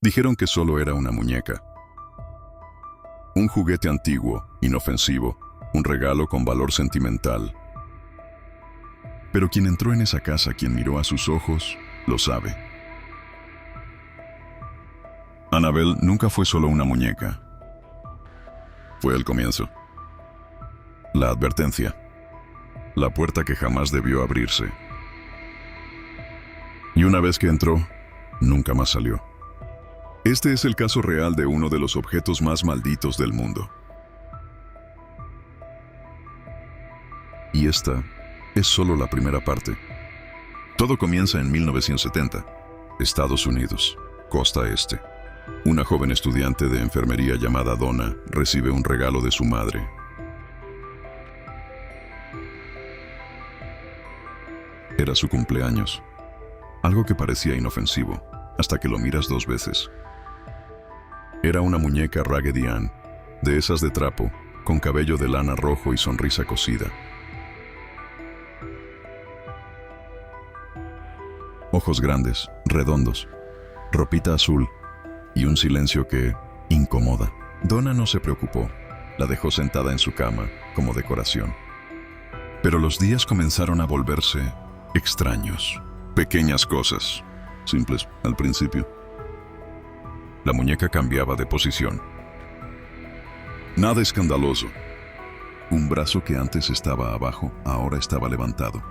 Dijeron que solo era una muñeca. Un juguete antiguo, inofensivo, un regalo con valor sentimental. Pero quien entró en esa casa, quien miró a sus ojos, lo sabe. Annabelle nunca fue solo una muñeca. Fue el comienzo. La advertencia. La puerta que jamás debió abrirse. Y una vez que entró, nunca más salió. Este es el caso real de uno de los objetos más malditos del mundo. Y esta es solo la primera parte. Todo comienza en 1970, Estados Unidos, costa este. Una joven estudiante de enfermería llamada Donna recibe un regalo de su madre. Era su cumpleaños. Algo que parecía inofensivo, hasta que lo miras 2 veces. Era una muñeca Raggedy Ann, de esas de trapo, con cabello de lana rojo y sonrisa cosida. Ojos grandes, redondos, ropita azul y un silencio que incomoda. Donna no se preocupó, la dejó sentada en su cama, como decoración. Pero los días comenzaron a volverse extraños. Pequeñas cosas, simples al principio. La muñeca cambiaba de posición. Nada escandaloso. Un brazo que antes estaba abajo, ahora estaba levantado.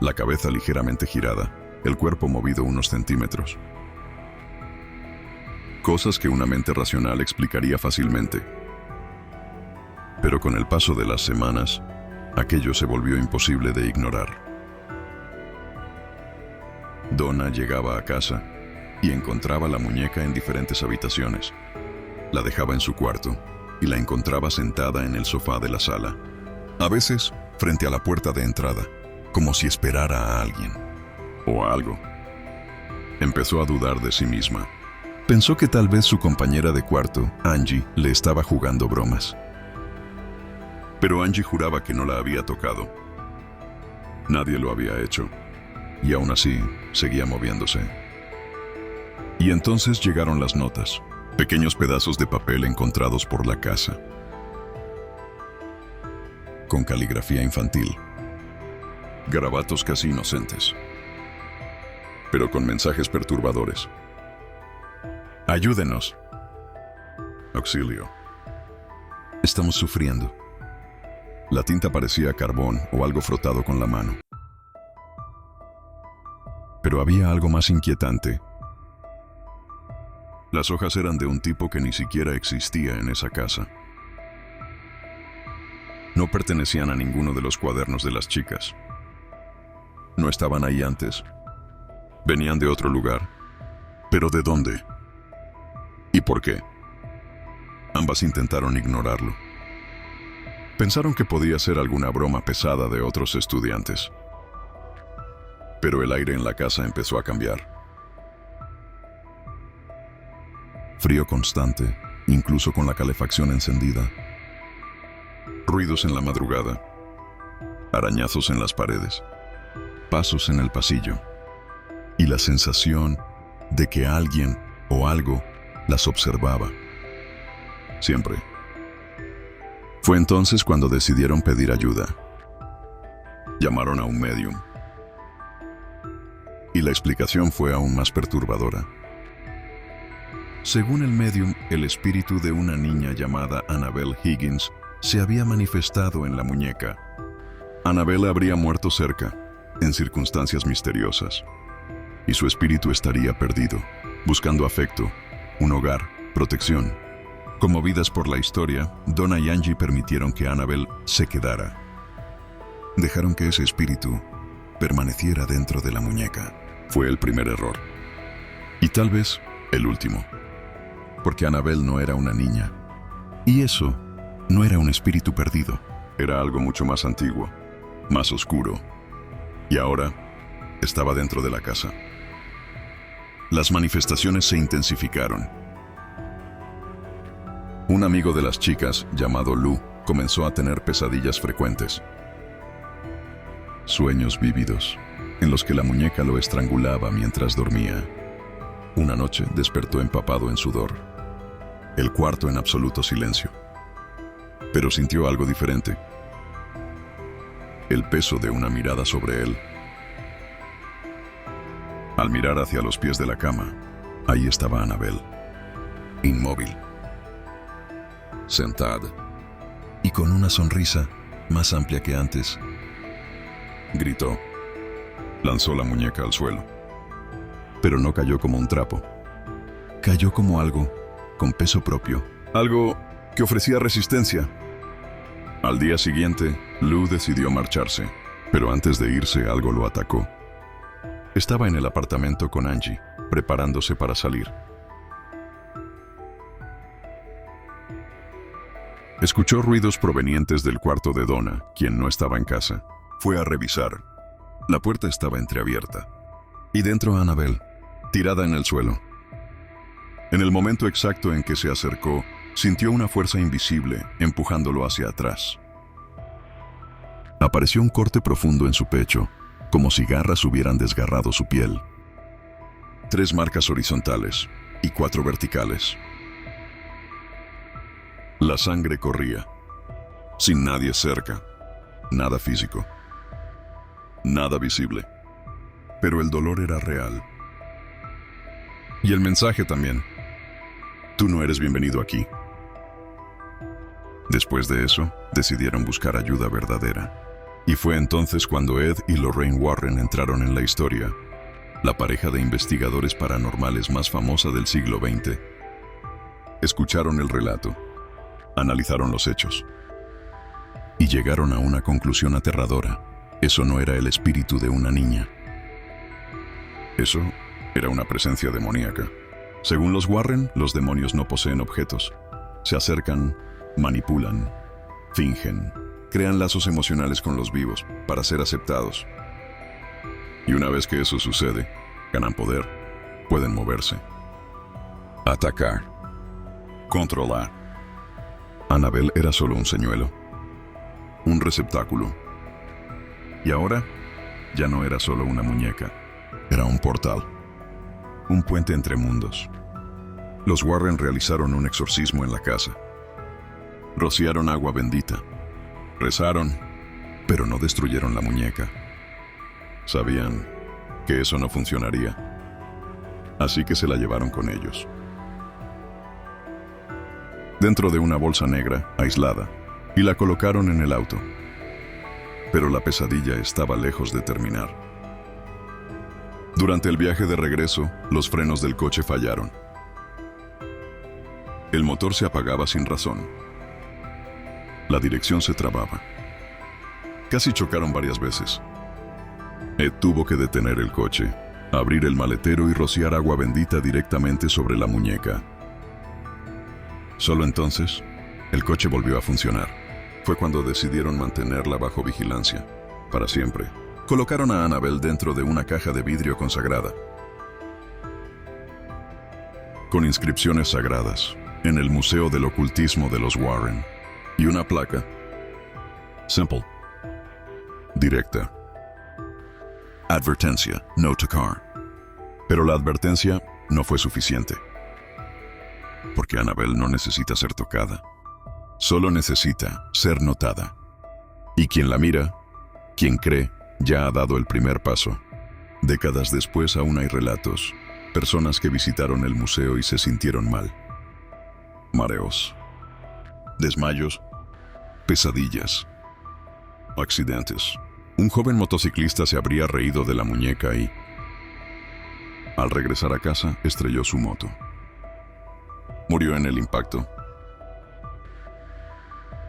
La cabeza ligeramente girada, el cuerpo movido unos centímetros. Cosas que una mente racional explicaría fácilmente. Pero con el paso de las semanas, aquello se volvió imposible de ignorar. Donna llegaba a casa y encontraba la muñeca en diferentes habitaciones. La dejaba en su cuarto y la encontraba sentada en el sofá de la sala. A veces, frente a la puerta de entrada, como si esperara a alguien o a algo. Empezó a dudar de sí misma. Pensó que tal vez su compañera de cuarto, Angie, le estaba jugando bromas. Pero Angie juraba que no la había tocado. Nadie lo había hecho. Y aún así, seguía moviéndose. Y entonces llegaron las notas, pequeños pedazos de papel encontrados por la casa. Con caligrafía infantil. Garabatos casi inocentes. Pero con mensajes perturbadores. Ayúdenos. Auxilio. Estamos sufriendo. La tinta parecía carbón o algo frotado con la mano. Pero había algo más inquietante. Las hojas eran de un tipo que ni siquiera existía en esa casa. No pertenecían a ninguno de los cuadernos de las chicas. No estaban ahí antes. Venían de otro lugar. ¿Pero de dónde? ¿Y por qué? Ambas intentaron ignorarlo. Pensaron que podía ser alguna broma pesada de otros estudiantes. Pero el aire en la casa empezó a cambiar. Frío constante, incluso con la calefacción encendida. Ruidos en la madrugada. Arañazos en las paredes. Pasos en el pasillo. Y la sensación de que alguien o algo las observaba. Siempre. Fue entonces cuando decidieron pedir ayuda. Llamaron a un médium. Y la explicación fue aún más perturbadora. Según el médium, el espíritu de una niña llamada Annabelle Higgins se había manifestado en la muñeca. Annabelle habría muerto cerca, en circunstancias misteriosas, y su espíritu estaría perdido, buscando afecto, un hogar, protección. Conmovidas por la historia, Donna y Angie permitieron que Annabelle se quedara. Dejaron que ese espíritu permaneciera dentro de la muñeca. Fue el primer error. Y tal vez el último. Porque Annabelle no era una niña. Y eso no era un espíritu perdido. Era algo mucho más antiguo, más oscuro. Y ahora estaba dentro de la casa. Las manifestaciones se intensificaron. Un amigo de las chicas, llamado Lou, comenzó a tener pesadillas frecuentes. Sueños vívidos, en los que la muñeca lo estrangulaba mientras dormía. Una noche despertó empapado en sudor, el cuarto en absoluto silencio. Pero sintió algo diferente. El peso de una mirada sobre él. Al mirar hacia los pies de la cama, ahí estaba Annabelle, inmóvil, sentada, y con una sonrisa más amplia que antes. Gritó. Lanzó la muñeca al suelo. Pero no cayó como un trapo. Cayó como algo con peso propio. Algo que ofrecía resistencia. Al día siguiente, Lou decidió marcharse, pero antes de irse algo lo atacó. Estaba en el apartamento con Angie, preparándose para salir. Escuchó ruidos provenientes del cuarto de Donna, quien no estaba en casa. Fue a revisar. La puerta estaba entreabierta. Y dentro Annabelle, tirada en el suelo. En el momento exacto en que se acercó, sintió una fuerza invisible empujándolo hacia atrás. Apareció un corte profundo en su pecho, como si garras hubieran desgarrado su piel. 3 marcas horizontales y 4 verticales. La sangre corría, sin nadie cerca, nada físico, nada visible. Pero el dolor era real. Y el mensaje también. Tú no eres bienvenido aquí. Después de eso, decidieron buscar ayuda verdadera. Y fue entonces cuando Ed y Lorraine Warren entraron en la historia, la pareja de investigadores paranormales más famosa del siglo XX. Escucharon el relato, analizaron los hechos y llegaron a una conclusión aterradora. Eso no era el espíritu de una niña. Eso era una presencia demoníaca. Según los Warren, los demonios no poseen objetos. Se acercan, manipulan, fingen, crean lazos emocionales con los vivos para ser aceptados. Y una vez que eso sucede, ganan poder, pueden moverse, atacar, controlar. Annabelle era solo un señuelo, un receptáculo. Y ahora, ya no era solo una muñeca, era un portal, un puente entre mundos. Los Warren realizaron un exorcismo en la casa. Rociaron agua bendita, rezaron, pero no destruyeron la muñeca. Sabían que eso no funcionaría, así que se la llevaron con ellos. Dentro de una bolsa negra, aislada, y la colocaron en el auto. Pero la pesadilla estaba lejos de terminar. Durante el viaje de regreso, los frenos del coche fallaron. El motor se apagaba sin razón. La dirección se trababa. Casi chocaron varias veces. Ed tuvo que detener el coche, abrir el maletero y rociar agua bendita directamente sobre la muñeca. Solo entonces, el coche volvió a funcionar. Fue cuando decidieron mantenerla bajo vigilancia, para siempre. Colocaron a Annabelle dentro de una caja de vidrio consagrada, con inscripciones sagradas, en el Museo del Ocultismo de los Warren, y una placa. Simple. Directa. Advertencia, no tocar. Pero la advertencia no fue suficiente. Porque Annabelle no necesita ser tocada. Solo necesita ser notada. Y quien la mira, quien cree, ya ha dado el primer paso. Décadas después aún hay relatos. Personas que visitaron el museo y se sintieron mal. Mareos. Desmayos. Pesadillas. Accidentes. Un joven motociclista se habría reído de la muñeca y, al regresar a casa, estrelló su moto. Murió en el impacto.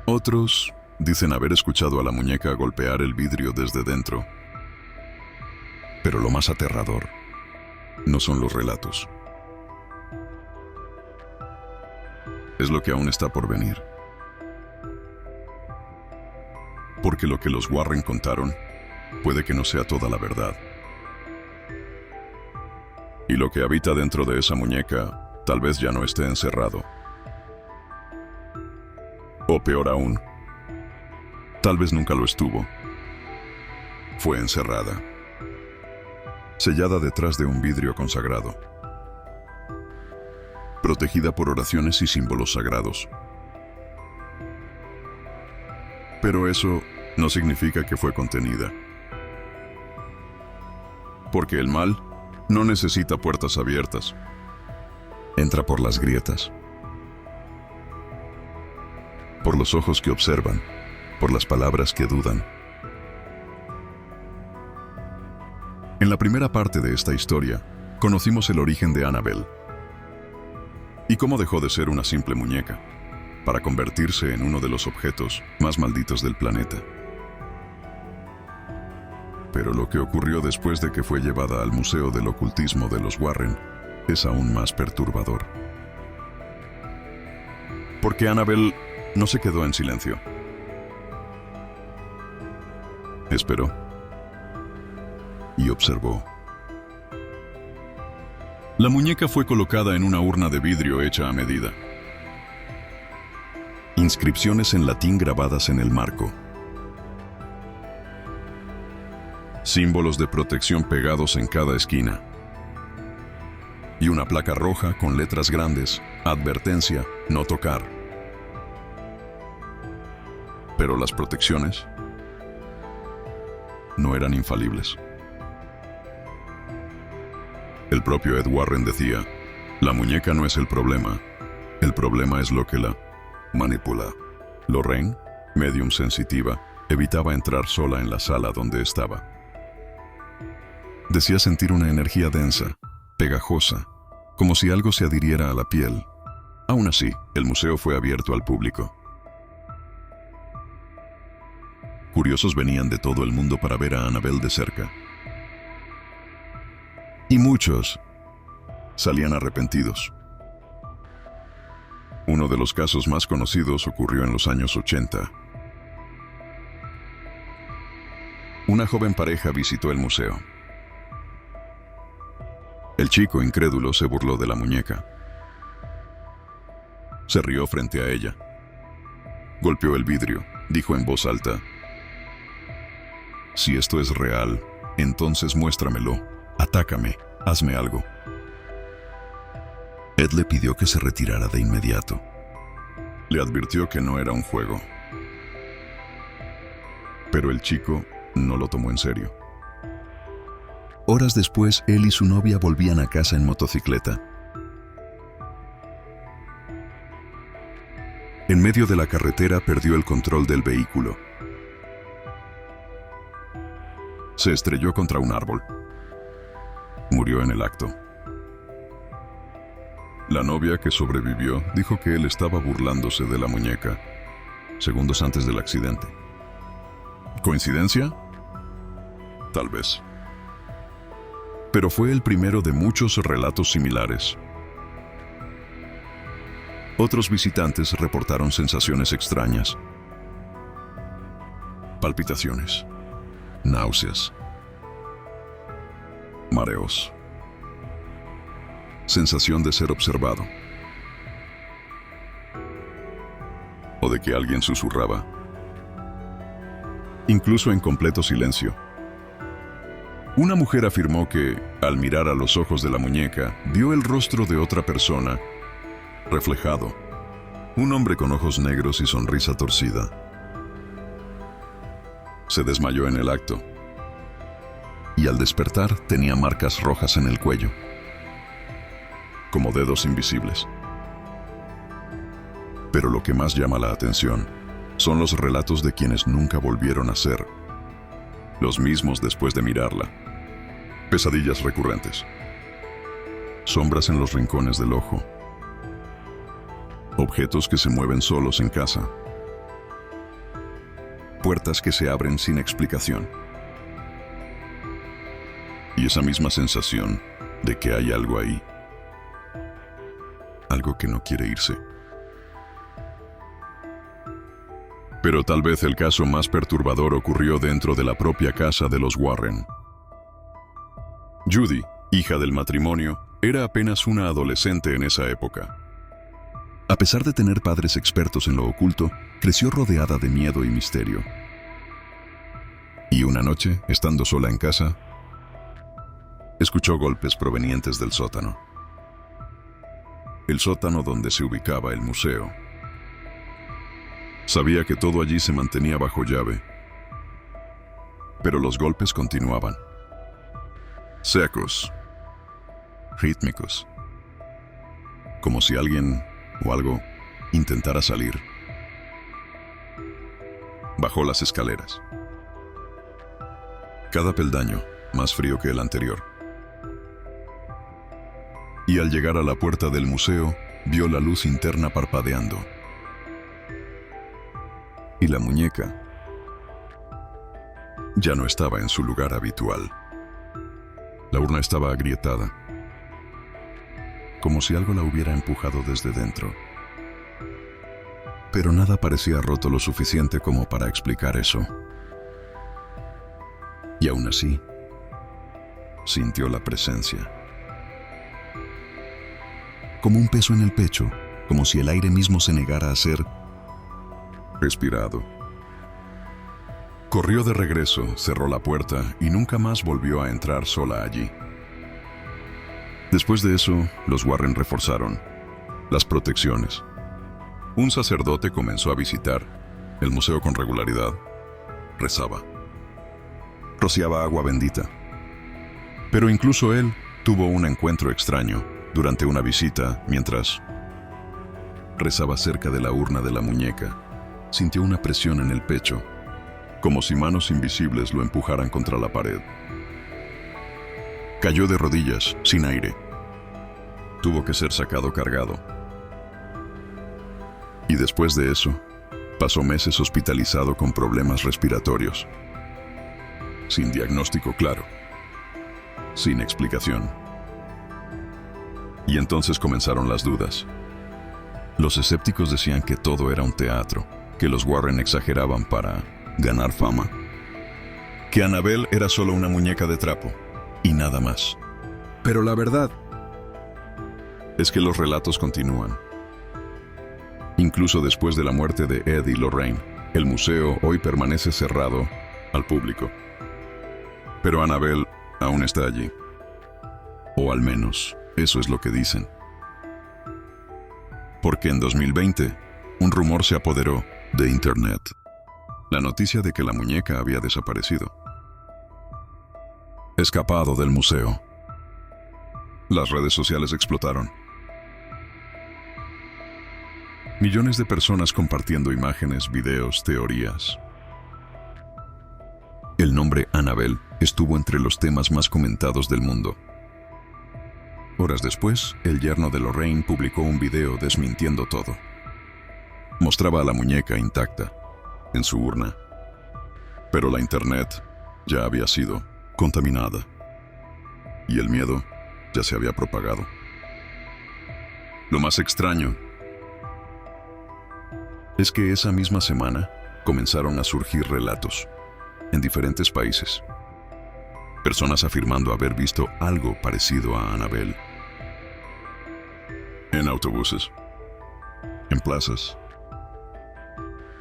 Otros dicen haber escuchado a la muñeca golpear el vidrio desde dentro. Pero lo más aterrador no son los relatos. Es lo que aún está por venir. Porque lo que los Warren contaron puede que no sea toda la verdad. Y lo que habita dentro de esa muñeca tal vez ya no esté encerrado. O peor aún, tal vez nunca lo estuvo. Fue encerrada, sellada detrás de un vidrio consagrado. protegida por oraciones y símbolos sagrados. Pero eso no significa que fue contenida. Porque el mal no necesita puertas abiertas. Entra por las grietas, por los ojos que observan, por las palabras que dudan. En la primera parte de esta historia, conocimos el origen de Annabelle y cómo dejó de ser una simple muñeca para convertirse en uno de los objetos más malditos del planeta. Pero lo que ocurrió después de que fue llevada al Museo del Ocultismo de los Warren es aún más perturbador. Porque Annabelle no se quedó en silencio. Esperó y observó. La muñeca fue colocada en una urna de vidrio hecha a medida. Inscripciones en latín grabadas en el marco. Símbolos de protección pegados en cada esquina. Y una placa roja con letras grandes, advertencia, no tocar. Pero las protecciones no eran infalibles. El propio Ed Warren decía, la muñeca no es el problema es lo que la manipula. Lorraine, medium sensitiva, evitaba entrar sola en la sala donde estaba. Decía sentir una energía densa, pegajosa, como si algo se adhiriera a la piel. Aún así, el museo fue abierto al público. Curiosos venían de todo el mundo para ver a Annabelle de cerca. Y muchos salían arrepentidos. Uno de los casos más conocidos ocurrió en los años 80. Una joven pareja visitó el museo. El chico, incrédulo, se burló de la muñeca. Se rió frente a ella. Golpeó el vidrio, dijo en voz alta, si esto es real, entonces muéstramelo, atácame, hazme algo. Ed le pidió que se retirara de inmediato. Le advirtió que no era un juego. Pero el chico no lo tomó en serio. Horas después, él y su novia volvían a casa en motocicleta. En medio de la carretera perdió el control del vehículo. Se estrelló contra un árbol. Murió en el acto. La novia, que sobrevivió, dijo que él estaba burlándose de la muñeca, segundos antes del accidente. ¿Coincidencia? Tal vez. Pero fue el primero de muchos relatos similares. Otros visitantes reportaron sensaciones extrañas. Palpitaciones, náuseas, mareos, sensación de ser observado, o de que alguien susurraba, incluso en completo silencio. Una mujer afirmó que, al mirar a los ojos de la muñeca, vio el rostro de otra persona, reflejado, un hombre con ojos negros y sonrisa torcida. Se desmayó en el acto, y al despertar tenía marcas rojas en el cuello, como dedos invisibles. Pero lo que más llama la atención son los relatos de quienes nunca volvieron a ser los mismos después de mirarla. Pesadillas recurrentes, sombras en los rincones del ojo, objetos que se mueven solos en casa, puertas que se abren sin explicación, y esa misma sensación de que hay algo ahí, algo que no quiere irse. Pero tal vez el caso más perturbador ocurrió dentro de la propia casa de los Warren. Judy, hija del matrimonio, era apenas una adolescente en esa época. A pesar de tener padres expertos en lo oculto, creció rodeada de miedo y misterio. Y una noche, estando sola en casa, escuchó golpes provenientes del sótano. el sótano donde se ubicaba el museo. Sabía que todo allí se mantenía bajo llave, pero los golpes continuaban. Secos, rítmicos, como si alguien o algo intentara salir. Bajó las escaleras. Cada peldaño más frío que el anterior. Y al llegar a la puerta del museo, vio la luz interna parpadeando. Y la muñeca ya no estaba en su lugar habitual. La urna estaba agrietada, como si algo la hubiera empujado desde dentro. Pero nada parecía roto lo suficiente como para explicar eso. Y aún así, sintió la presencia. Como un peso en el pecho, como si el aire mismo se negara a ser respirado. Corrió de regreso, cerró la puerta y nunca más volvió a entrar sola allí. Después de eso, los Warren reforzaron las protecciones. Un sacerdote comenzó a visitar el museo con regularidad. Rezaba. Rociaba agua bendita. Pero incluso él tuvo un encuentro extraño durante una visita mientras rezaba cerca de la urna de la muñeca. Sintió una presión en el pecho, como si manos invisibles lo empujaran contra la pared. Cayó de rodillas, sin aire. Tuvo que ser sacado cargado. Y después de eso, pasó meses hospitalizado con problemas respiratorios. Sin diagnóstico claro. Sin explicación. Y entonces comenzaron las dudas. Los escépticos decían que todo era un teatro, que los Warren exageraban para ganar fama, que Annabelle era solo una muñeca de trapo y nada más. Pero la verdad es que los relatos continúan. Incluso después de la muerte de Ed y Lorraine, el museo hoy permanece cerrado al público. Pero Annabelle aún está allí. O al menos, eso es lo que dicen. Porque en 2020, un rumor se apoderó de Internet. La noticia de que la muñeca había desaparecido. Escapado del museo. Las redes sociales explotaron. Millones de personas compartiendo imágenes, videos, teorías. El nombre Annabelle estuvo entre los temas más comentados del mundo. Horas después, el yerno de Lorraine publicó un video desmintiendo todo. Mostraba a la muñeca intacta, en su urna. Pero la internet ya había sido contaminada. Y el miedo ya se había propagado. Lo más extraño es que esa misma semana comenzaron a surgir relatos en diferentes países. Personas afirmando haber visto algo parecido a Annabelle. En autobuses, en plazas,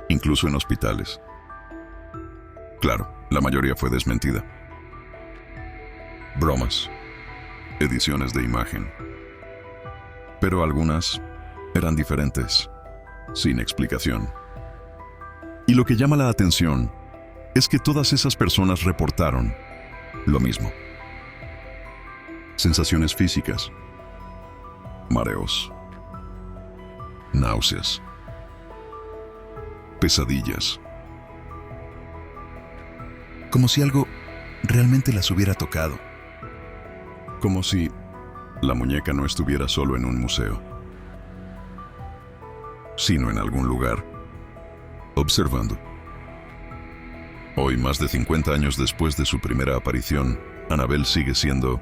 incluso en hospitales. Claro, la mayoría fue desmentida. Bromas, ediciones de imagen. Pero algunas eran diferentes, sin explicación. Y lo que llama la atención es que todas esas personas reportaron lo mismo. Sensaciones físicas, mareos, náuseas, pesadillas. Como si algo realmente las hubiera tocado. Como si la muñeca no estuviera solo en un museo, sino en algún lugar, observando. Hoy, más de 50 años después de su primera aparición, Annabelle sigue siendo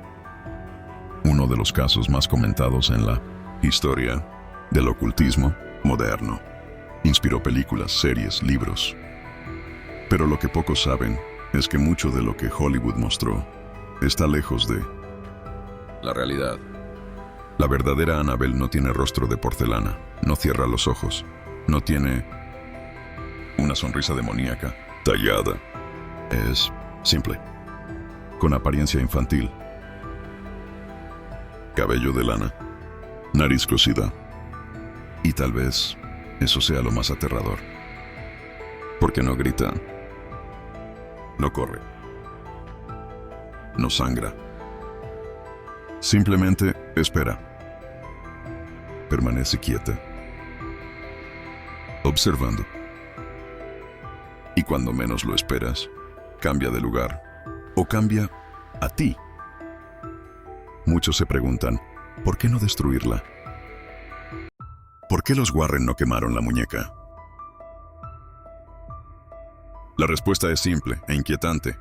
uno de los casos más comentados en la historia del ocultismo moderno. Inspiró películas, series, libros. Pero lo que pocos saben es que mucho de lo que Hollywood mostró está lejos de la realidad. La verdadera Annabelle no tiene rostro de porcelana, no cierra los ojos, no tiene una sonrisa demoníaca, tallada. Es simple, con apariencia infantil, cabello de lana, nariz cosida. Y tal vez eso sea lo más aterrador. Porque no grita, no corre, no sangra. Simplemente espera. Permanece quieta, observando. Y cuando menos lo esperas, cambia de lugar o cambia a ti. Muchos se preguntan, ¿por qué no destruirla? ¿Por qué los Warren no quemaron la muñeca? La respuesta es simple e inquietante.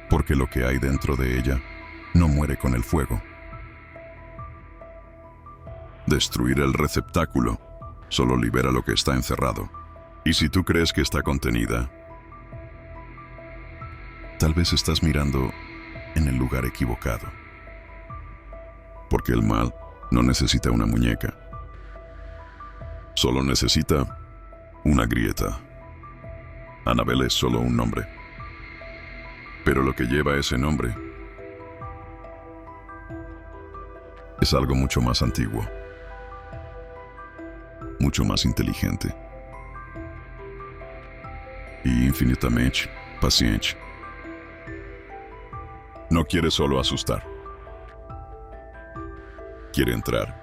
Porque lo que hay dentro de ella no muere con el fuego. Destruir el receptáculo solo libera lo que está encerrado. Y si tú crees que está contenida, tal vez estás mirando en el lugar equivocado. Porque el mal no necesita una muñeca. Solo necesita una grieta. Annabelle es solo un nombre. Pero lo que lleva ese nombre es algo mucho más antiguo, mucho más inteligente y infinitamente paciente. No quiere solo asustar. Quiere entrar